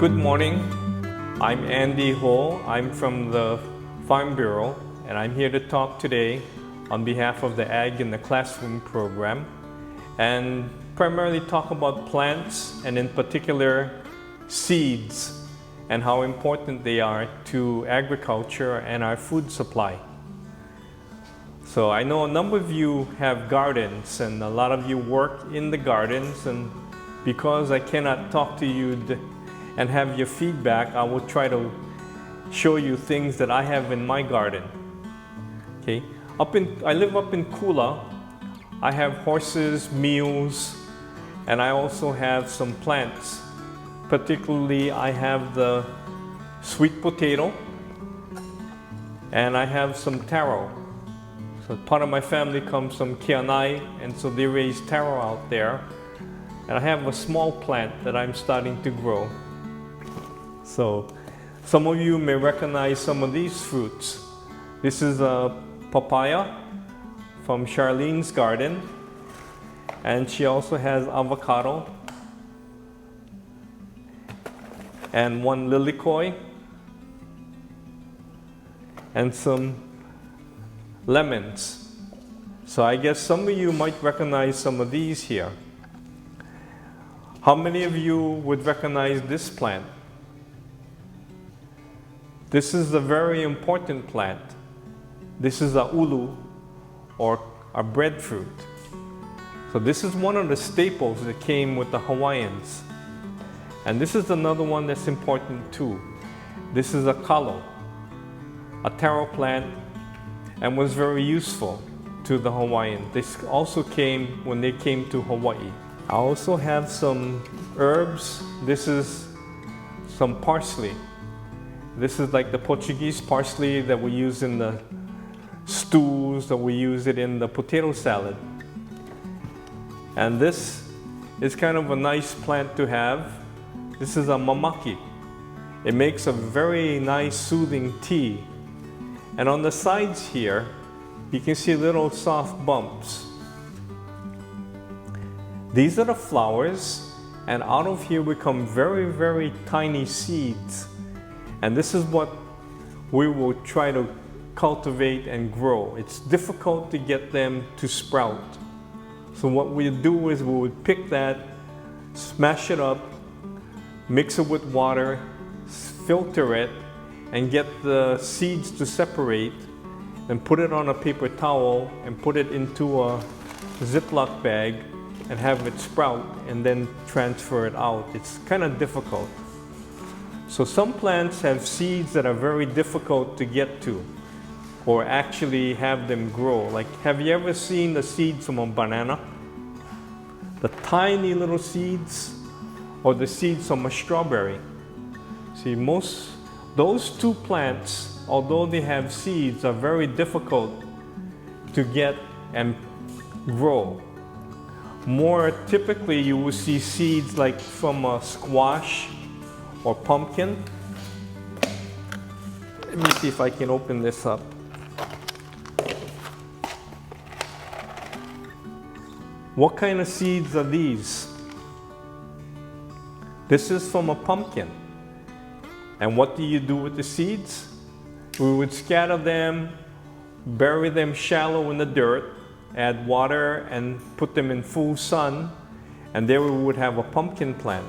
Good morning. I'm Andy Ho. I'm from the Farm Bureau, and I'm here to talk today on behalf of the Ag in the Classroom program and primarily talk about plants and in particular seeds and how important they are to agriculture and our food supply. So I know a number of you have gardens and a lot of you work in the gardens, and because I cannot talk to you and have your feedback, I will try to show you things that I have in my garden. Okay, I live up in Kula. I have horses, mules, and I also have some plants. Particularly, I have the sweet potato, and I have some taro. So part of my family comes from Kianai, and so they raise taro out there. And I have a small plant that I'm starting to grow. So some of you may recognize some of these fruits. This is a papaya from Charlene's garden, and she also has avocado and one lilikoi and some lemons. So I guess some of you might recognize some of these here. How many of you would recognize this plant? This is a very important plant. This is a ulu, or a breadfruit. So this is one of the staples that came with the Hawaiians. And this is another one that's important too. This is a kalo, a taro plant, and was very useful to the Hawaiians. This also came when they came to Hawaii. I also have some herbs. This is some parsley. This is like the Portuguese parsley that we use in the stews, that we use it in the potato salad. And this is kind of a nice plant to have. This is a mamaki. It makes a very nice soothing tea. And on the sides here, you can see little soft bumps. These are the flowers, and out of here will come very, very tiny seeds. And this is what we will try to cultivate and grow. It's difficult to get them to sprout. So what we do is we would pick that, smash it up, mix it with water, filter it, and get the seeds to separate, and put it on a paper towel and put it into a Ziploc bag and have it sprout and then transfer it out. It's kind of difficult. So some plants have seeds that are very difficult to get to or actually have them grow. Like, have you ever seen the seeds from a banana? The tiny little seeds, or the seeds from a strawberry. See, those two plants, although they have seeds, are very difficult to get and grow. More typically, you will see seeds like from a squash or pumpkin. Let me see if I can open this up. What kind of seeds are these? This is from a pumpkin. And what do you do with the seeds? We would scatter them, bury them shallow in the dirt, add water, and put them in full sun, and there we would have a pumpkin plant.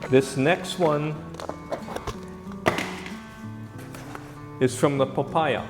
This next one is from the papaya.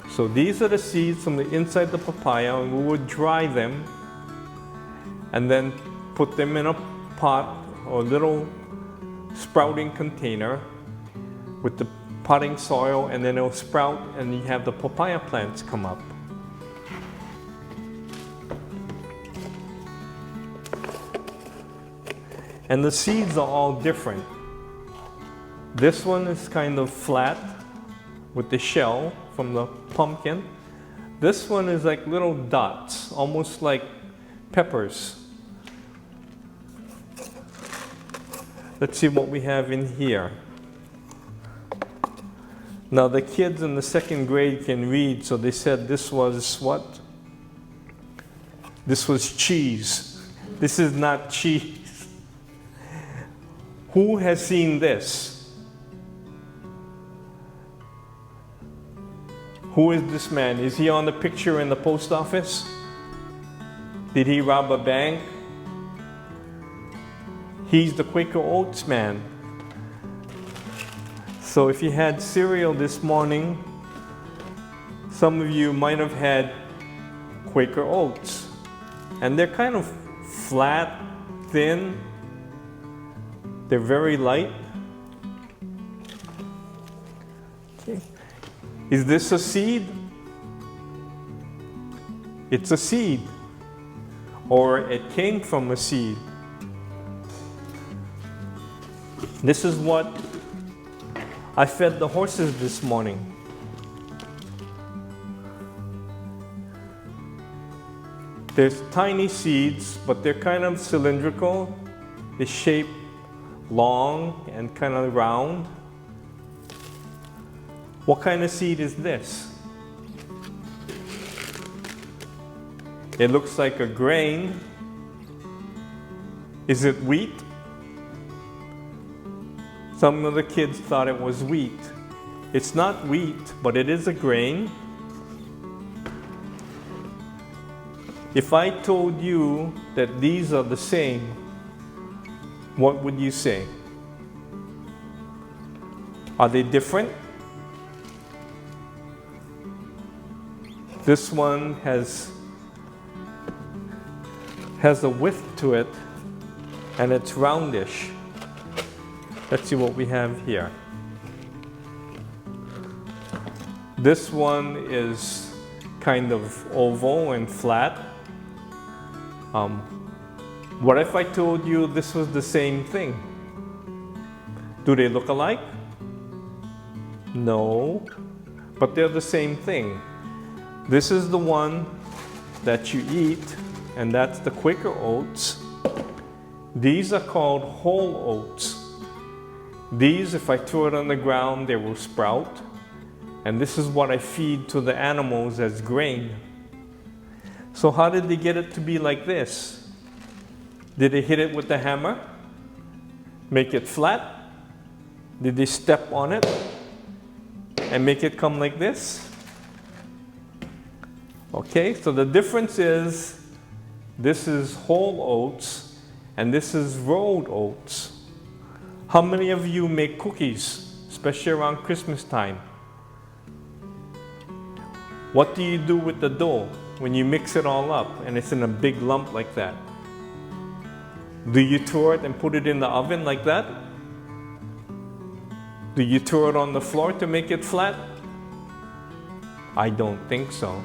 So these are the seeds from the inside the papaya, and we would dry them and then put them in a pot or little sprouting container with the potting soil, and then it'll sprout and you have the papaya plants come up. And the seeds are all different. This one is kind of flat with the shell from the pumpkin. This one is like little dots, almost like peppers. Let's see what we have in here. Now the kids in the second grade can read, so they said this was what? this was cheese. This is not cheese. Who has seen this? Who is this man? Is he on the picture in the post office? Did he rob a bank? He's the Quaker Oats man. So if you had cereal this morning, some of you might have had Quaker Oats. And they're kind of flat, thin. They're very light. Okay. Is this a seed? It's a seed. Or it came from a seed. This is what I fed the horses this morning. There's tiny seeds, but they're kind of cylindrical. They shape long and kind of round. What kind of seed is this? It looks like a grain. Is it wheat? Some of the kids thought it was wheat. It's not wheat, but it is a grain. If I told you that these are the same, what would you say? Are they different? This one has a width to it, and it's roundish. Let's see what we have here. This one is kind of oval and flat. What if I told you this was the same thing? Do they look alike? No, but they're the same thing. This is the one that you eat, and that's the Quaker Oats. These are called whole oats. These, if I throw it on the ground, they will sprout. And this is what I feed to the animals as grain. So how did they get it to be like this? Did they hit it with the hammer? Make it flat? Did they step on it and make it come like this? Okay, so the difference is this is whole oats and this is rolled oats. How many of you make cookies, especially around Christmas time? What do you do with the dough when you mix it all up and it's in a big lump like that? Do you throw it and put it in the oven like that? Do you throw it on the floor to make it flat? I don't think so.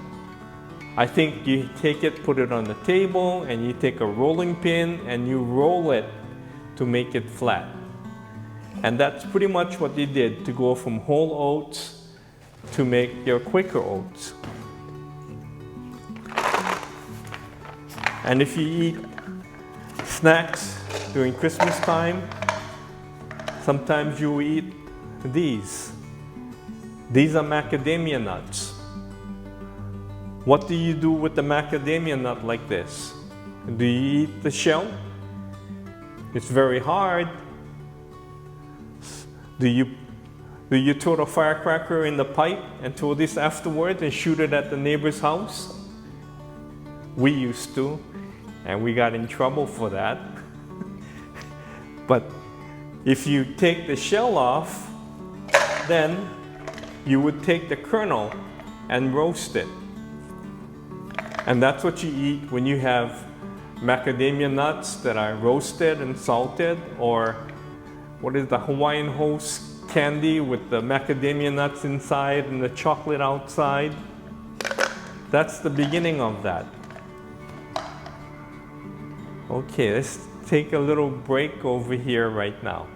I think you take it, put it on the table, and you take a rolling pin and you roll it to make it flat. And that's pretty much what they did to go from whole oats to make your Quaker Oats. And if you eat snacks during Christmas time, sometimes you eat these. These are macadamia nuts. What do you do with the macadamia nut like this? Do you eat the shell? It's very hard. Do you throw the firecracker in the pipe and throw this afterwards and shoot it at the neighbor's house? We used to, and we got in trouble for that. But if you take the shell off, then you would take the kernel and roast it. And that's what you eat when you have macadamia nuts that are roasted and salted, or what is the Hawaiian Host candy with the macadamia nuts inside and the chocolate outside? That's the beginning of that. Okay, let's take a little break over here right now.